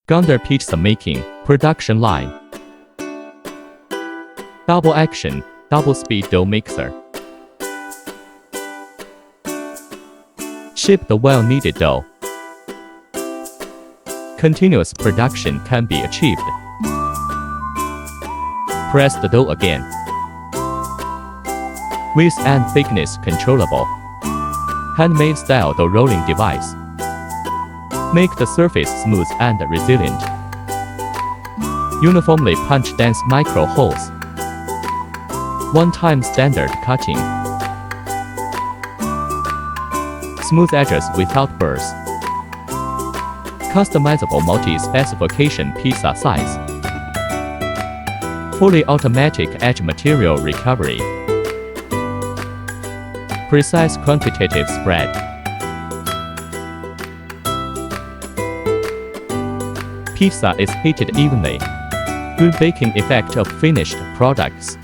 Gounder pizza making, production line. Double action, double speed dough mixer. Ship the well-kneaded dough. Continuous production can be achieved. Press the dough again. Width and thickness controllable. Handmade style dough rolling device. Make the surface smooth and resilient. Uniformly punch dense micro holes. One-time standard cutting. Smooth edges without burrs. Customizable multi-specification pizza size. Fully automatic edge material recovery. Precise quantitative spread. Pizza is heated evenly. Good baking effect of finished products.